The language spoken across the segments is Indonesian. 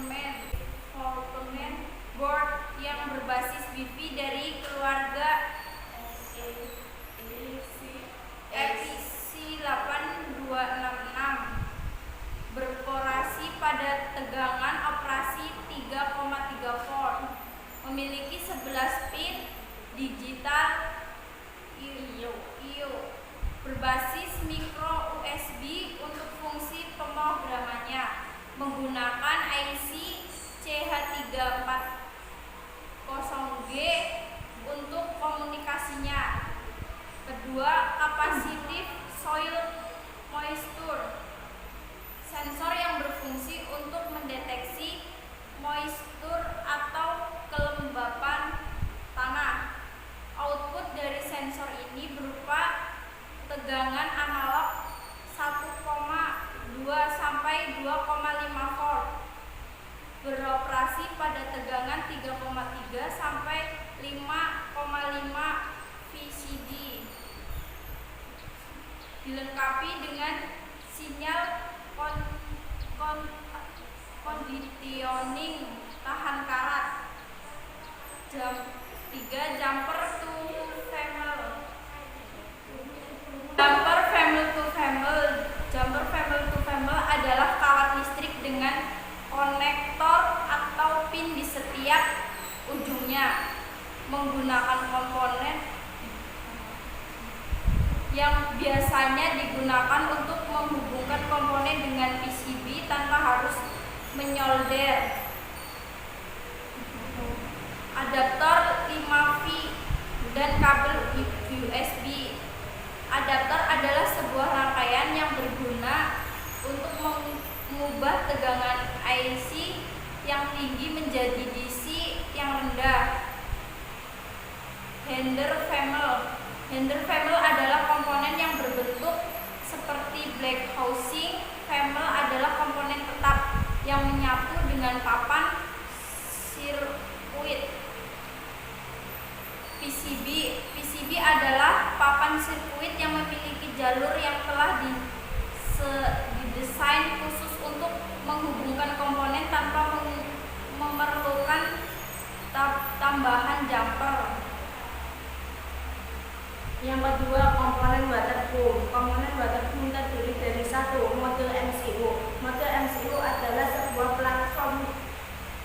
development board yang berbasis Wi-Fi dari keluarga EPC 8266 beroperasi pada tegangan operasi 3,3 volt, memiliki 11 pin digital I/O berbasis micro USB untuk fungsi pemrogramannya, menggunakan IC CH340G untuk komunikasinya. Kedua, capacitive soil moisture, sensor yang berfungsi untuk mendeteksi moisture atau kelembapan tanah. Output dari sensor ini berupa tegangan analog 1,2 sampai 2,5 volt, beroperasi pada tegangan 3,3 sampai 5,5 VCD, dilengkapi dengan sinyal conditioning tahan karat. 3. Jumper to female. Jumper female to female adalah kawat listrik dengan konektor atau pin di setiap ujungnya, menggunakan komponen yang biasanya digunakan untuk menghubungkan komponen dengan PCB tanpa harus menyolder. Adaptor 5V dan kabel USB. Adaptor adalah sebuah rangkaian yang berguna untuk mengubah tegangan IC yang tinggi menjadi DC yang rendah. Hander female adalah komponen yang berbentuk seperti black housing. Female adalah komponen tetap yang menyatu dengan papan sirkuit. PCB adalah papan sirkuit yang memiliki jalur yang telah didesain khusus untuk menghubungkan komponen tanpa memerlukan tambahan jumper. Yang kedua, komponen waterproof. Komponen waterproof terdiri dari 1. Modul MCU. Modul MCU adalah sebuah platform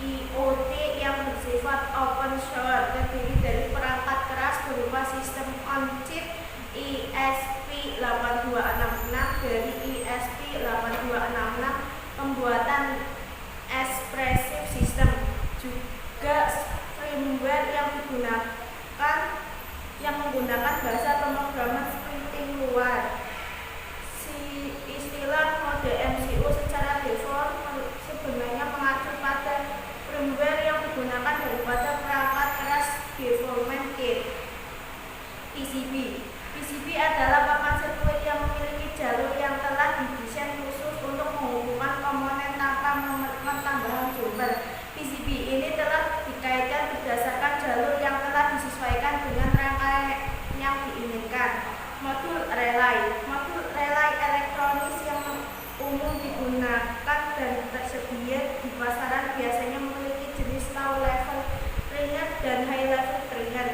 IoT yang bersifat open source, terdiri dari perangkat keras berupa sistem on-chip ESP8266 dari ESP8266, pembuatan expressive system, juga firmware yang menggunakan bahasa pemrograman scripting luar. Istilah mode MCU secara default sebenarnya mengacu pada firmware yang digunakan daripada perangkat keras development kit. PCB adalah papan sirkuit yang memiliki jalur yang telah didesain khusus untuk menghubungkan komponen tanpa memerlukan tambahan jumper. PCB ini telah dikaitkan berdasarkan jalur yang telah disesuaikan dengan rangkaian yang diinginkan. Modul relay elektronis yang umum digunakan dan tersedia di pasaran biasanya memiliki jenis low level trigger dan high level trigger.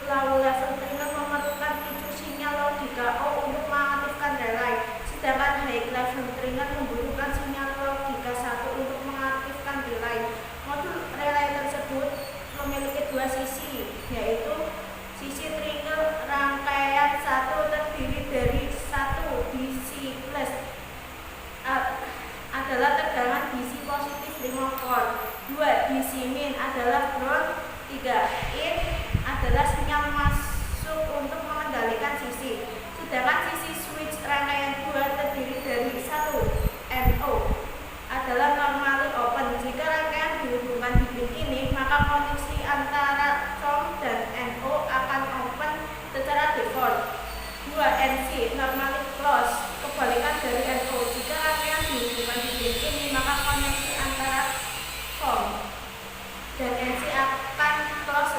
Low level trigger memerlukan picu sinyal logika O untuk mengaktifkan relay, sedangkan high level trigger membutuhkan sinyal logika 1 untuk mengaktifkan relay. Modul relay tersebut memiliki 2 sisi, yaitu sisi trigger rangkaian 1 terdiri dari 1 DC plus adalah tegangan DC positif 5 volt, 2 DC min adalah ground, 3 in adalah sinyal masuk untuk mengendalikan sisi, sedangkan sisi switch rangkaian 2 terdiri dari 1 NO adalah normally open. Jika rangkaian dihubungkan di pin ini, maka koneksi antara COM dan NO akan open secara default. 2 NC normally close, kebalikan dari NO. Jika rangkaian dihubungkan di pin ini, maka koneksi antara COM dan NC akan close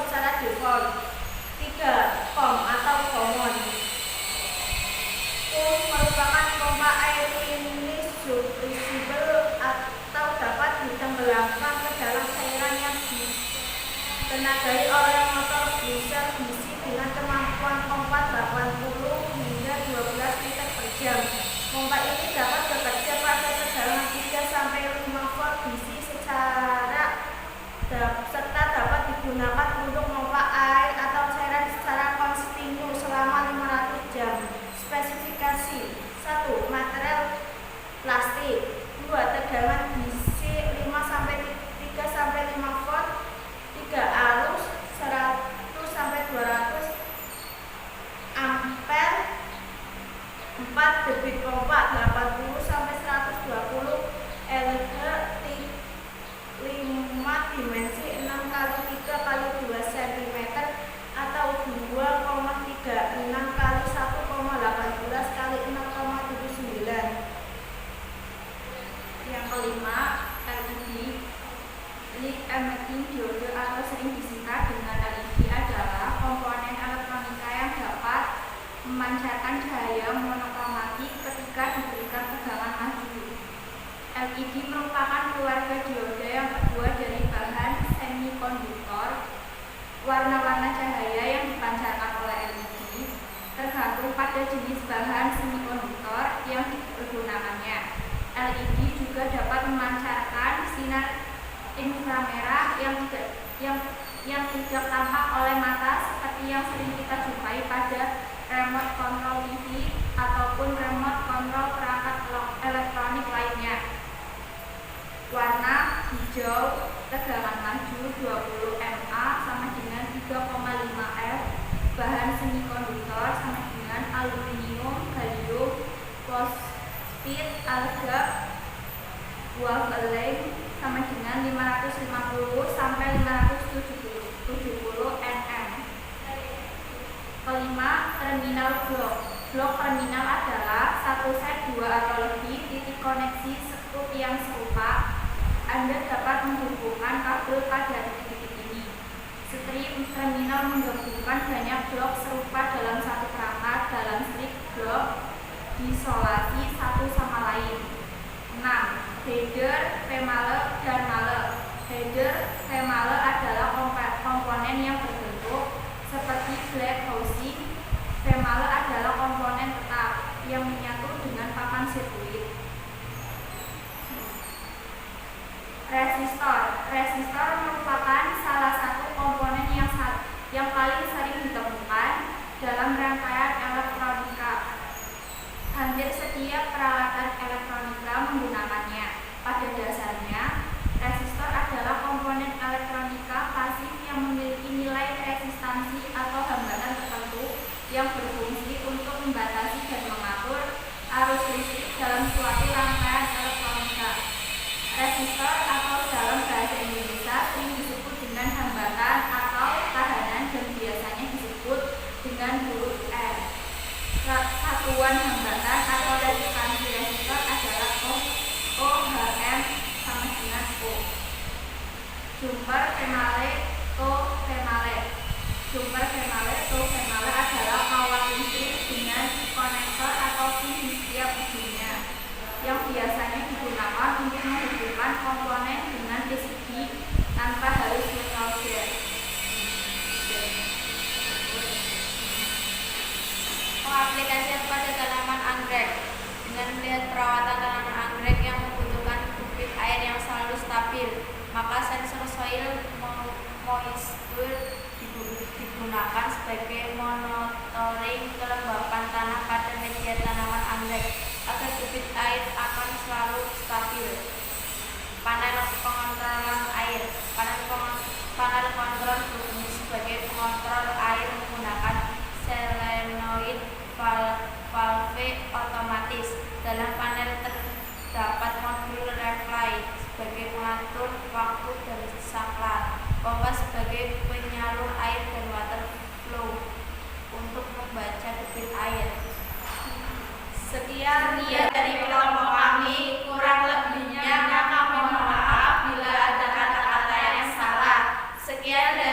digunakan untuk memompa air atau cairan secara kontinu selama 500 jam. Spesifikasi: 1. Material plastik. 2. Tegangan DC 3-5 volt. 3. Arus 100-200 ampere. 4. Debit pompa 80-120 LH 5 dimensi 6x3x2 cm atau 2,36x1,18x6,79. Yang kelima, LED. Lead emitting diode atau sering disingkat dengan LED adalah komponen elektronika yang dapat memancarkan cahaya monokromatik ketika diberikan tegangan laju. LED merupakan keluarga diode yang terbuat dari bahan semikonduktor. Warna-warna cahaya yang dipancarkan oleh LED tergantung pada jenis bahan semikonduktor yang digunakannya. LED juga dapat memancarkan sinar inframerah yang tidak tampak oleh mata seperti yang sering kita jumpai pada remote control TV ataupun remote control perangkat elektronik lainnya. Warna hijau, tegangan laju 20 mA sama dengan 3,5 F. Bahan semikonduktor sama dengan aluminium, gallium, fosfid, argon, waveling sama dengan 550 sampai 570 nm. Kelima, terminal blok. Blok terminal adalah satu set 2 atau lebih titik koneksi sekut yang serupa. Anda dapat menghubungkan kabel pada titik-titik ini. Strip terminal menggabungkan banyak blok serupa dalam satu perangkat. Dalam strip blok diisolasi satu sama lain. 6. Header, female, dan male. Header, female adalah komponen yang berbentuk seperti black housing. Female adalah komponen tetap yang menyatu dengan papan sirkuit. Resistor. Resistor merupakan salah satu komponen yang paling sering ditemukan dalam rangkaian elektronika. Hampir setiap peralatan elektronika menggunakannya. Pada dasarnya, resistor adalah komponen elektronika pasif yang memiliki nilai resistansi atau hambatan tertentu yang berfungsi untuk membatasi dan mengatur arus listrik dalam suatu rangkaian elektronika. Resistor atau dalam bahasa Indonesia sering disebut dengan hambatan atau tahanan dan biasanya disebut dengan huruf R. Satuan hambatan atau resistansi resistor adalah ohm sama dengan O. Jumper female, female. Jumper female, female adalah kawat listrik dengan konektor atau pin di setiap ujungnya yang biasanya digunakan untuk menghubungkan komponen dengan PCB tanpa harus mensolder. Aplikasi pada tanaman anggrek. Dengan melihat perawatan tanaman anggrek yang membutuhkan debit air yang selalu stabil, maka sensor soil moisture digunakan sebagai monitoring kelembapan tanah pada media tanaman anggrek agar debit air akan selalu stabil. Panel pengontrolan air. Panel kontrol berfungsi sebagai pengontrol air menggunakan solenoid valve otomatis. Dalam panel terdapat modul relay sebagai pengatur waktu dan saklar, pompa sebagai penyalur air dan water flow untuk membaca debit air. Sekian dari kelompok kami, kurang lebihnya kami mohon maaf bila ada kata-kata yang salah. Sekian dari